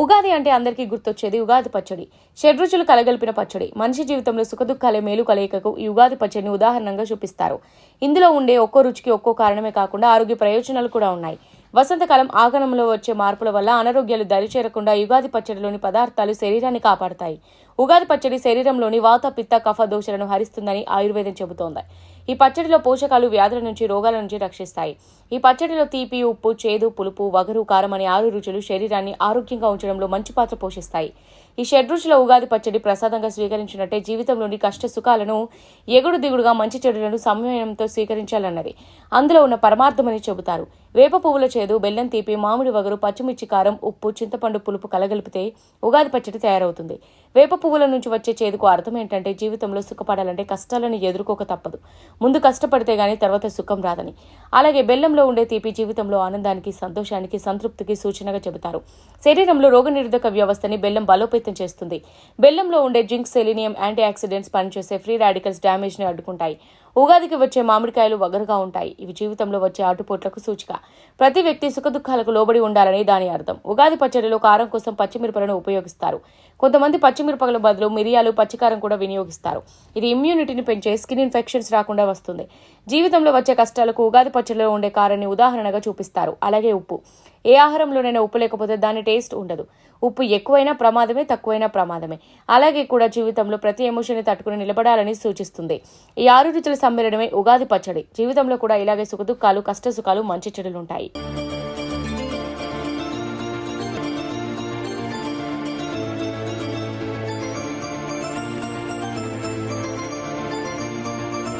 ఉగాది అంటే అందరికీ గుర్తొచ్చేది ఉగాది పచ్చడి. షడ్రుచులు కలగలిపిన పచ్చడి. మనిషి జీవితంలో సుఖదుఖాలే మేలు కలయికకు ఈ ఉగాది పచ్చడిని ఉదాహరణంగా చూపిస్తారు. ఇందులో ఉండే ఒక్కో రుచికి ఒక్కో కారణమే కాకుండా ఆరోగ్య ప్రయోజనాలు కూడా ఉన్నాయి. వసంతకాలం ఆగమనంలో వచ్చే మార్పుల వల్ల అనారోగ్యాలు దరిచేరకుండా యుగాది పచ్చడిలోని పదార్థాలు శరీరాన్ని కాపాడతాయి. ఉగాది పచ్చడి శరీరంలోని వాత పిత్త కఫ దోషలను హరిస్తుందని ఆయుర్వేదం చెబుతోంది. ఈ పచ్చడిలో పోషకాలు వ్యాధుల నుంచి రోగాల నుంచి రక్షిస్తాయి. ఈ పచ్చడిలో తీపి, ఉప్పు, చేదు, పులుపు, వగరు, కారం అనే 6 రుచులు శరీరాన్ని ఆరోగ్యంగా ఉంచడంలో మంచి పాత్ర పోషిస్తాయి. ఈ షడ్రుచుల ఉగాది పచ్చడి ప్రసాదంగా స్వీకరించినట్టే జీవితంలోని కష్ట సుఖాలను ఎగుడు దిగుడుగా మంచి చెడులను సమన్వయంతో స్వీకరించాలన్నది అందులో ఉన్న పరమార్థమని చెబుతారు. వేప పువ్వుల చేదు, బెల్లం తీపి, మామిడి వగరు, పచ్చిమిర్చి కారం, ఉప్పు, చింతపండు పులుపు కలగలిపితే ఉగాది పచ్చడి తయారవుతుంది. వేప పువ్వుల నుంచి వచ్చే చేదుకు అర్థం ఏంటంటే జీవితంలో సుఖపడాలంటే కష్టాలను ఎదుర్కోక తప్పదు. ముందు కష్టపడితే గానీ తర్వాత సుఖం రాదని. అలాగే బెల్లంలో ఉండే తీపి జీవితంలో ఆనందానికి, సంతోషానికి, సంతృప్తికి సూచనగా చెబుతారు. శరీరంలో రోగనిరోధక వ్యవస్థని బెల్లం బలోపేతం చేస్తుంది. బెల్లంలో ఉండే జింక్, సెలీనియం, యాంటీ ఆక్సిడెంట్స్ పనిచేసే ఫ్రీ రాడికల్స్ డ్యామేజ్ ని అడ్డుకుంటాయి. ఉగాదికి వచ్చే మామిడికాయలు వగరుగా ఉంటాయి. ఇవి జీవితంలో వచ్చే ఆటుపోట్లకు సూచిక. ప్రతి వ్యక్తి సుఖదుఖాలకు లోబడి ఉండాలని దాని అర్థం. ఉగాది పచ్చడిలో కారం కోసం పచ్చిమిరపలను ఉపయోగిస్తారు. కొంతమంది పచ్చిమిరపకల బదులు మిరియాలు, పచ్చికారం కూడా వినియోగిస్తారు. ఇది ఇమ్యూనిటీని పెంచే స్కిన్ ఇన్ఫెక్షన్స్ రాకుండా వస్తుంది. జీవితంలో వచ్చే కష్టాలకు ఉగాది పచ్చడిలో ఉండే కారాన్ని ఉదాహరణగా చూపిస్తారు. అలాగే ఉప్పు. ఏ ఆహారంలోనైనా ఉప్పు లేకపోతే దాని టేస్ట్ ఉండదు. ఉప్పు ఎక్కువైనా ప్రమాదమే, తక్కువైనా ప్రమాదమే. అలాగే కూడా జీవితంలో ప్రతి ఎమోషన్ని తట్టుకుని నిలబడాలని సూచిస్తుంది. ఈ 6 రుచుల సమ్మేళనమే ఉగాది పచ్చడి. జీవితంలో కూడా ఇలాగే సుఖదుఖాలు, కష్ట సుఖాలు, మంచి చెడులుంటాయి.